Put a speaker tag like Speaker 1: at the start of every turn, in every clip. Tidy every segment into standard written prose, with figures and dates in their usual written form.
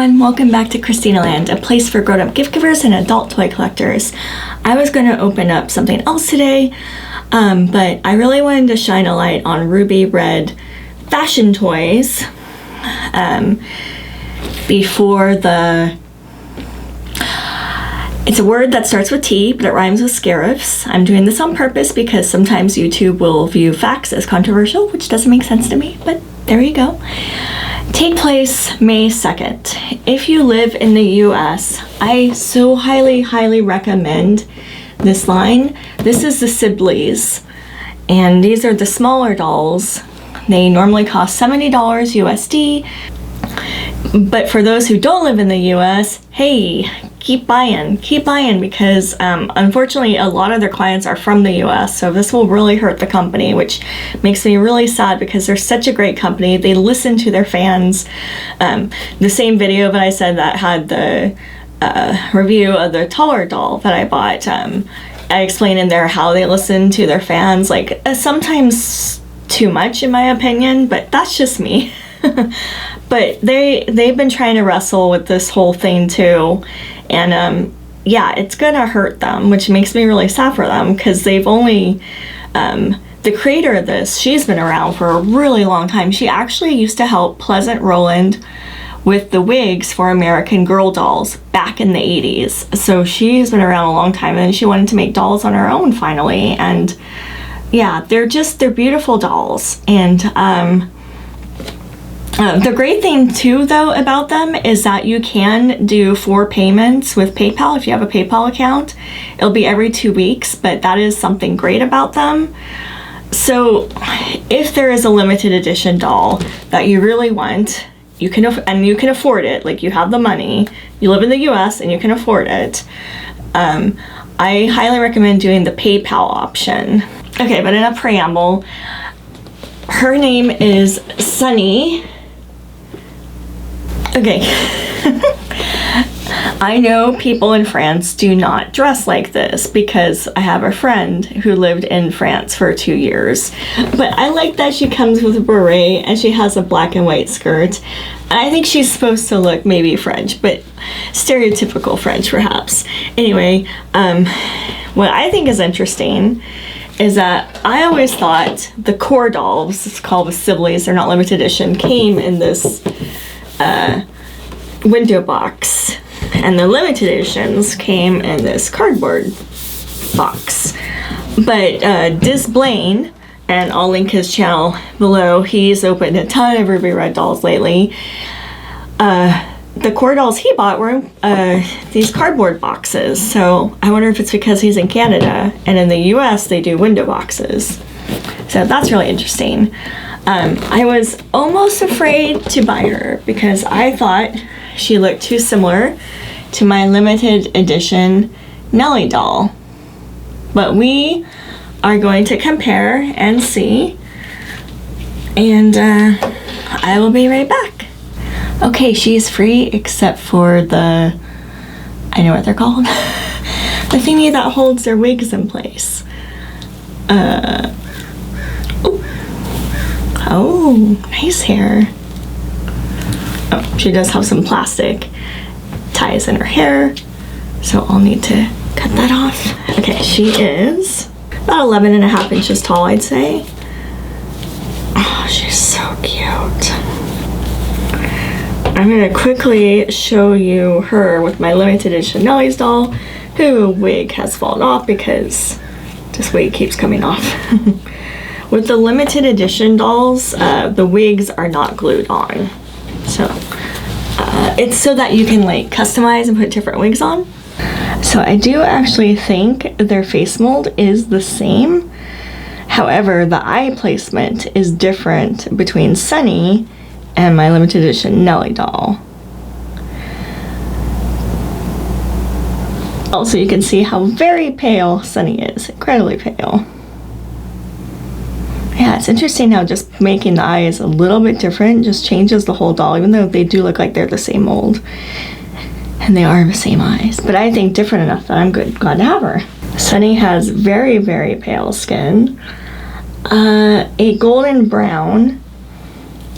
Speaker 1: everyone, welcome back to Christina Land, a place for grown-up gift givers and adult toy collectors. I was going to open up something else today, but I really wanted to shine a light on ruby red fashion toys before the... It's a word that starts with T, but it rhymes with scarifs. I'm doing this on purpose because sometimes YouTube will view facts as controversial, which doesn't make sense to me, but there you go. Take place May 2nd. If you live in the US, I so highly recommend this line. This is the Siblies, and these are the smaller dolls. They normally cost $70 USD, but for those who don't live in the US, hey, keep buying because unfortunately a lot of their clients are from the US, so this will really hurt the company, which makes me really sad because they're such a great company. They listen to their fans. The same video that I said that had the review of the taller doll that I bought, I explain in there how they listen to their fans, like sometimes too much in my opinion, but that's just me. But they've been trying to wrestle with this whole thing too, and yeah, it's gonna hurt them, which makes me really sad for them because they've only the creator of this, she's been around for a really long time. She actually used to help Pleasant Rowland with the wigs for American Girl dolls back in the 80s, so she's been around a long time, and she wanted to make dolls on her own finally. And yeah, they're beautiful dolls. And the great thing too though about them is that you can do 4 payments with PayPal. If you have a PayPal account, it'll be every 2 weeks, but that is something great about them. So if there is a limited edition doll that you really want, you can afford it, like you have the money, you live in the US and you can afford it, I highly recommend doing the PayPal option. Okay, but in a preamble, her name is Sunny. Okay. I know people in France do not dress like this because I have a friend who lived in France for 2 years. But I like that she comes with a beret and she has a black and white skirt. I think she's supposed to look maybe French, but stereotypical French perhaps. Anyway, what I think is interesting is that I always thought the core dolls, it's called the Siblies, they're not limited edition, came in this window box, and the limited editions came in this cardboard box. But Diz Blaine, and I'll link his channel below, he's opened a ton of ruby red dolls lately. The core dolls he bought were these cardboard boxes, so I wonder if it's because he's in Canada, and in the US they do window boxes. So that's really interesting. I was almost afraid to buy her because I thought she looked too similar to my limited edition Nelly doll. But we are going to compare and see, and I will be right back. Okay, she's free except for the, I know what they're called, the thingy that holds their wigs in place. Oh, nice hair. Oh, she does have some plastic ties in her hair, so I'll need to cut that off. Okay, she is about 11.5 inches tall, I'd say. Oh, she's so cute. I'm gonna quickly show you her with my limited edition Nelly's doll, who wig has fallen off because this wig keeps coming off. With the limited edition dolls, the wigs are not glued on. So it's so that you can like customize and put different wigs on. So I do actually think their face mold is the same. However, the eye placement is different between Sunny and my limited edition Nelly doll. Also, you can see how very pale Sunny is, incredibly pale. Yeah, it's interesting how just making the eyes a little bit different just changes the whole doll, even though they do look like they're the same mold. And they are the same eyes. But I think different enough that I'm glad to have her. Sunny has very pale skin. A golden brown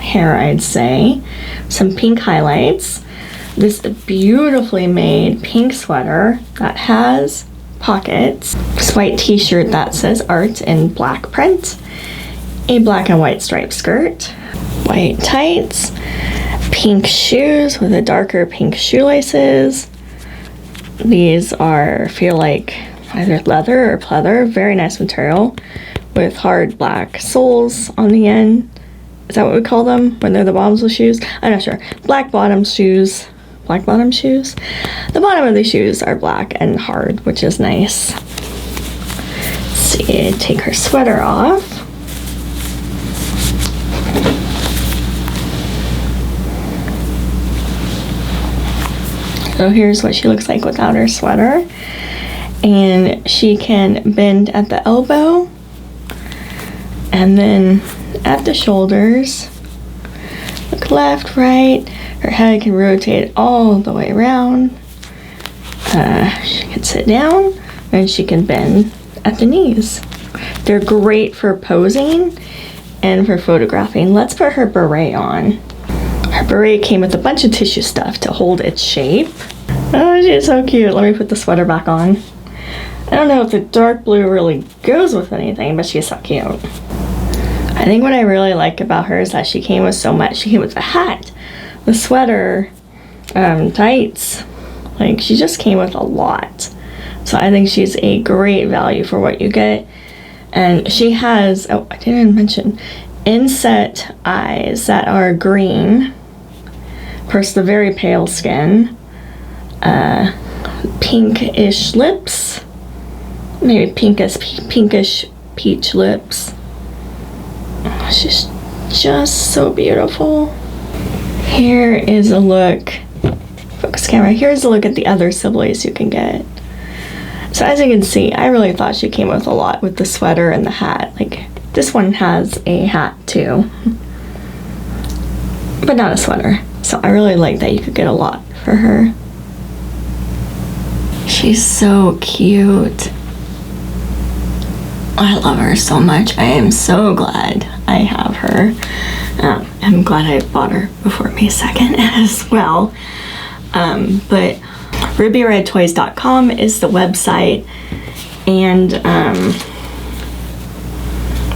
Speaker 1: hair, I'd say. Some pink highlights. this beautifully made pink sweater that has pockets, this white t-shirt that says art in black print, a black and white striped skirt, white tights, pink shoes with a darker pink shoelaces. These feel like either leather or pleather, very nice material with hard black soles on the end. Is that what we call them when they're the bottoms of shoes? I'm not sure. Black bottom shoes. Black bottom shoes? The bottom of the shoes are black and hard, which is nice. Let's see, take her sweater off. So here's what she looks like without her sweater. And she can bend at the elbow and then at the shoulders. Look left, right. Her head can rotate all the way around. She can sit down and she can bend at the knees. They're great for posing and for photographing. Let's put her beret on. Her beret came with a bunch of tissue stuff to hold its shape. Oh, she's so cute. Let me put the sweater back on. I don't know if the dark blue really goes with anything, but she's so cute. I think what I really like about her is that she came with so much. She came with a hat, the sweater, tights. Like, she just came with a lot. So I think she's a great value for what you get. And she has, oh, I didn't mention, inset eyes that are green. Of course, the very pale skin. Pinkish lips. Maybe pinkish peach lips. Oh, she's just so beautiful. Here is a look. Focus camera. Here's a look at the other Siblies you can get. So as you can see, I really thought she came with a lot with the sweater and the hat. Like, this one has a hat too, but not a sweater. So I really like that you could get a lot for her. She's so cute. I love her so much. I am so glad I have her. I'm glad I bought her before May 2nd as well. But rubyredtoys.com is the website, and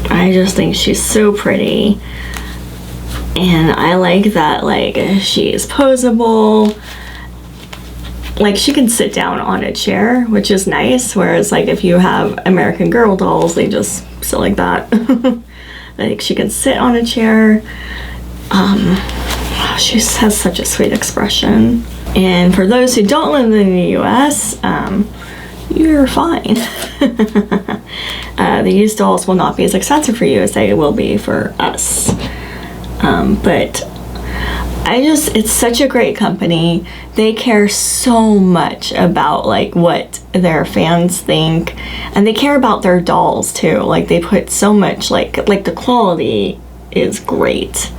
Speaker 1: I just think she's so pretty, and I like that, like, she's posable. Like, she can sit down on a chair, which is nice, whereas, like, if you have American Girl dolls, they just sit like that. Like, she can sit on a chair. She has such a sweet expression. And for those who don't live in the US, you're fine. The used dolls will not be as expensive for you as they will be for us. But it's such a great company. They care so much about, like, what their fans think, and they care about their dolls too. Like, they put so much, like the quality is great.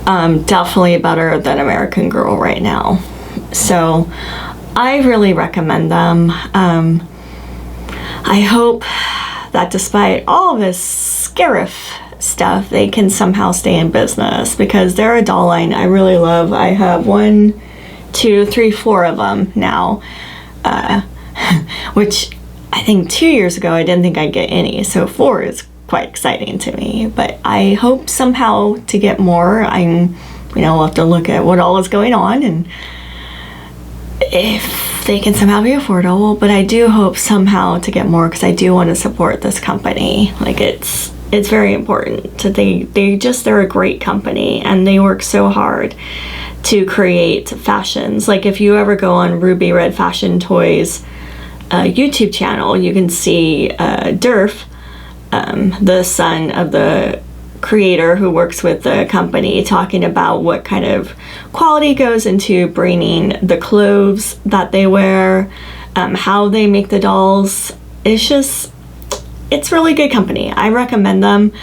Speaker 1: Definitely better than American Girl right now. So I really recommend them. I hope that despite all this Scarif stuff, they can somehow stay in business, because they're a doll line I really love. I have 1, 2, 3, 4 of them now, which I think 2 years ago I didn't think I'd get any, so 4 is quite exciting to me. But I hope somehow to get more. We'll have to look at what all is going on and if they can somehow be affordable, but I do hope somehow to get more, because I do want to support this company. Like, it's very important. They're a great company, and they work so hard to create fashions. Like, if you ever go on Ruby Red Fashion Toys YouTube channel, you can see Durf, the son of the creator who works with the company, talking about what kind of quality goes into bringing the clothes that they wear, how they make the dolls. It's really good company. I recommend them,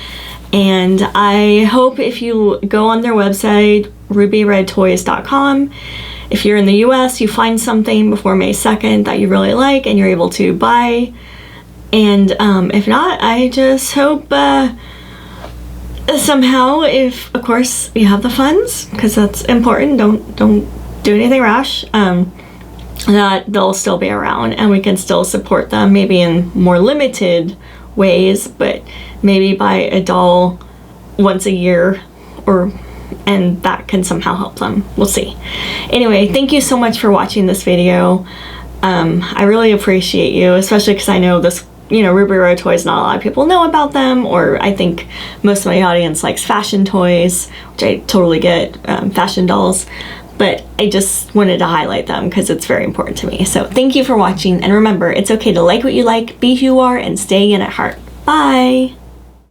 Speaker 1: and I hope if you go on their website, rubyredtoys.com, if you're in the US, you find something before May 2nd that you really like and you're able to buy. And if not, I just hope somehow, if of course you have the funds, because that's important. Don't do anything rash, that they'll still be around and we can still support them, maybe in more limited ways, but maybe buy a doll once a year, and that can somehow help them. We'll see. Anyway, thank you so much for watching this video. I really appreciate you, especially because I know this, Ruby Row toys, not a lot of people know about them, or I think most of my audience likes fashion toys, which I totally get, fashion dolls, but I just wanted to highlight them because it's very important to me. So thank you for watching, and remember, it's okay to like what you like, be who you are, and stay in at heart. Bye!